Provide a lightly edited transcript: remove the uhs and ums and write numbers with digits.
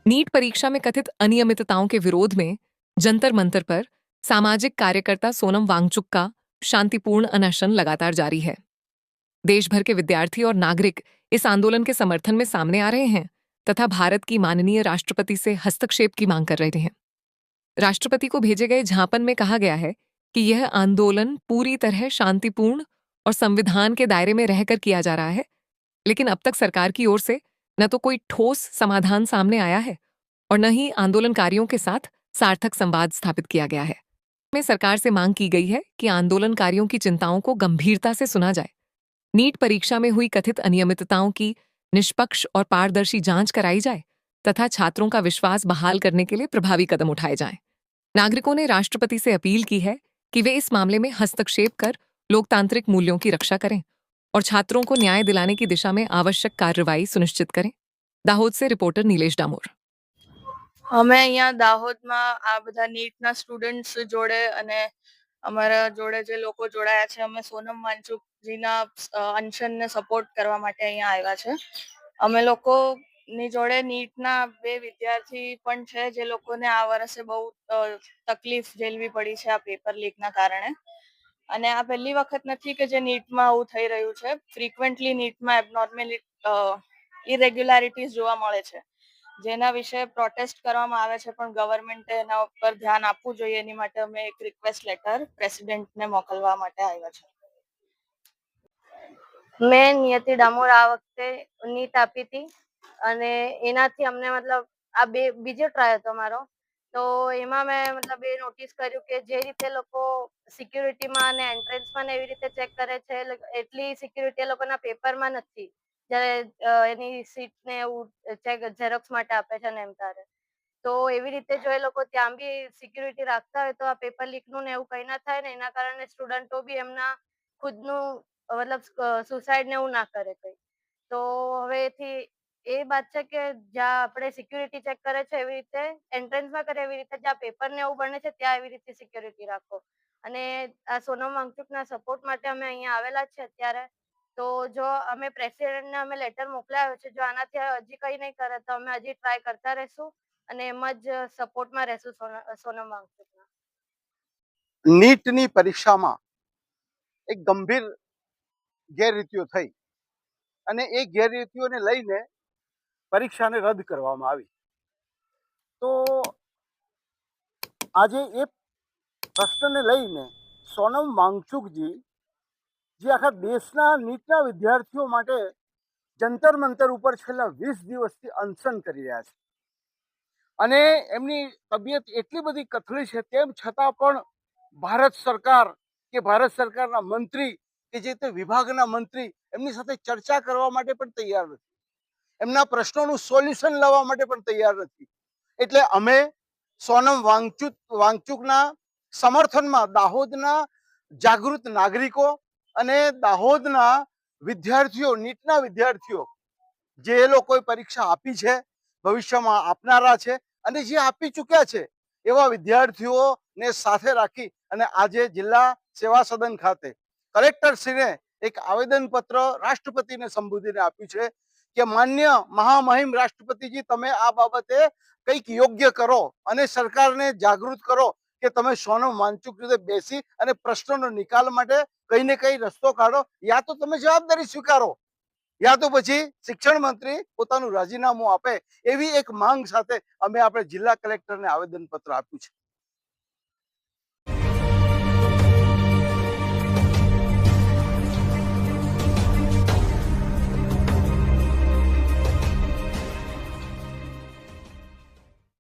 NEET परीक्षा में कथित अनियमितताओं के विरोध में जंतर मंतर पर सामाजिक कार्यकर्ता सोनम वांगचुक का शांतिपूर्ण अनशन लगातार जारी है। देश भर के विद्यार्थी और नागरिक इस आंदोलन के समर्थन में सामने आ रहे हैं तथा भारत की माननीय राष्ट्रपति से हस्तक्षेप की मांग कर रहे हैं। राष्ट्रपति को भेजे गए ज्ञापन में कहा गया है कि यह आंदोलन पूरी तरह शांतिपूर्ण और संविधान के दायरे में रहकर किया जा रहा है, लेकिन अब तक सरकार की ओर से न तो कोई ठोस समाधान सामने आया है और न ही आंदोलनकारियों के साथ सार्थक संवाद स्थापित किया गया है। में सरकार से मांग की गई है कि आंदोलनकारियों की चिंताओं को गंभीरता से सुना जाए, नीट परीक्षा में हुई कथित अनियमितताओं की निष्पक्ष और पारदर्शी जांच कराई जाए तथा छात्रों का विश्वास बहाल करने के लिए प्रभावी कदम उठाए जाएं। नागरिकों ने राष्ट्रपति से अपील की है कि वे इस मामले में हस्तक्षेप कर लोकतांत्रिक मूल्यों की रक्षा करें और छात्रों को न्याय दिलाने की दिशा में आवश्यक कार्रवाई सुनिश्चित करें। दाहोद से रिपोर्टर नीलेश डामोर। અમે અહીંયા દાહોદમાં આ બધા નીટના સ્ટુડન્ટ્સ જોડે અને અમારા જોડે જે લોકો જોડાયા છે, અમે સોનમ વાંગચુકજીના અનશનને સપોર્ટ કરવા માટે અહીંયા આવ્યા છે. અમે લોકોની જોડે નીટના 2 વિદ્યાર્થી પણ છે જે લોકોને આ વર્ષે બહુ તકલીફ ઝેલવી પડી છે આ પેપર લીકના કારણે. અને આ પહેલી વખત નથી કે જે નીટમાં આવું થઈ રહ્યું છે. ફ્રીક્વન્ટલી નીટમાં એબનોર્મલી ઇરેગ્યુલારિટીઝ જોવા મળે છે, જેના વિશે પ્રોટેસ્ટ કરવામાં આવે છે, પણ ગવર્મેન્ટે એના ઉપર ધ્યાન આપવું જોઈએ. એની માટે અમે એક રિક્વેસ્ટ લેટર પ્રેસિડેન્ટને મોકલવા માટે આવ્યા છે. મેં નિયતિ ડામોર આ વખતે નીટ આપી હતી અને એનાથી અમને મતલબ આ બીજો ટ્રાય હતો મારો, તો એમાં મેં મતલબ એ નોટિસ કર્યું કે જે રીતે લોકો સિક્યુરિટીમાં અને એન્ટ્રન્સમાં ને એવી રીતે ચેક કરે છે, એટલી સિક્યુરિટી એ લોકોના પેપરમાં નથી. જ્યારે એની સીટ ને એવું ચેક ઝેરોક્સ માટે આપે છે ને એમ તારે, તો એવી રીતે જો એ લોકો ત્યાં બી સિક્યુરિટી રાખતા હોય તો આ પેપર લીકનું ને એવું કંઈ ના થાય ને એના કારણે સ્ટુડન્ટો બી એમના ખુદનું મતલબ સુસાઇડ ને એવું ના કરે કંઈ. તો હવેથી એ વાત છે કે જ્યાં આપણે સિક્યુરિટી ચેક કરે છે એવી રીતે એન્ટ્રન્સમાં કરે, એવી રીતે જ્યાં પેપર ને એવું બને છે ત્યાં એવી રીતે સિક્યુરિટી રાખો. અને આ સોનમ વાંગચુકના સપોર્ટ માટે અમે અહીંયા આવેલા છે અત્યારે. તો જો અમે પ્રેસિડેન્ટને અમે લેટર મોકલાવ્યો છે, જો આનાથી હજી કંઈ નહીં કરે તો અમે હજી ટ્રાય કરતા રહેશું અને એમ જ સપોર્ટમાં રહેશું સોનમ વાંગચુકના. નીટની પરીક્ષામાં એક ગંભીર ગેરરીતિઓ થઈ અને એ ગેરરીતિઓને લઈને પરીક્ષાને રદ કરવામાં આવી. તો આજે એ પ્રશ્નને લઈને સોનમ વાંગચુકજી જે આખા દેશના નીટના વિદ્યાર્થીઓ માટે જંતર મંતર ઉપર છેલ્લા 20 દિવસથી અનશન કરી રહ્યા છે અને એમની તબિયત એટલી બધી કથળી છે, તેમ છતાં પણ ભારત સરકાર કે ભારત સરકારના મંત્રી કે જે તે વિભાગના મંત્રી એમની સાથે ચર્ચા કરવા માટે પણ તૈયાર નથી, એમના પ્રશ્નોનું સોલ્યુશન લાવવા માટે પણ તૈયાર નથી. એટલે અમે સોનમ વાંગચુકના સમર્થનમાં દાહોદના જાગૃત નાગરિકો અને દાહોદના વિદ્યાર્થીઓ, નીટના વિદ્યાર્થીઓ જે એ લોકોએ પરીક્ષા આપી છે, ભવિષ્યમાં આપનારા છે અને જે આપી ચૂક્યા છે એવા વિદ્યાર્થીઓને સાથે રાખી અને આજે જિલ્લા સેવા સદન ખાતે કલેક્ટરશ્રીને એક આવેદનપત્ર રાષ્ટ્રપતિને સંબોધીને આપ્યું છે કે માન્ય મહામહિમ રાષ્ટ્રપતિજી, તમે આ બાબતે કંઈક યોગ્ય કરો અને સરકારને જાગૃત કરો કે તમે સોનમ વાંગચુક સાથે બેસી અને પ્રશ્નોનો નિકાલ માટે કંઈ ને કંઈ રસ્તો કાઢો. યા તો તમે જવાબદારી સ્વીકારો, યા તો પછી શિક્ષણ મંત્રી પોતાનું રાજીનામું આપે. એવી એક માંગ સાથે અમે આપણે જિલ્લા કલેક્ટરને આવેદનપત્ર આપ્યું છે.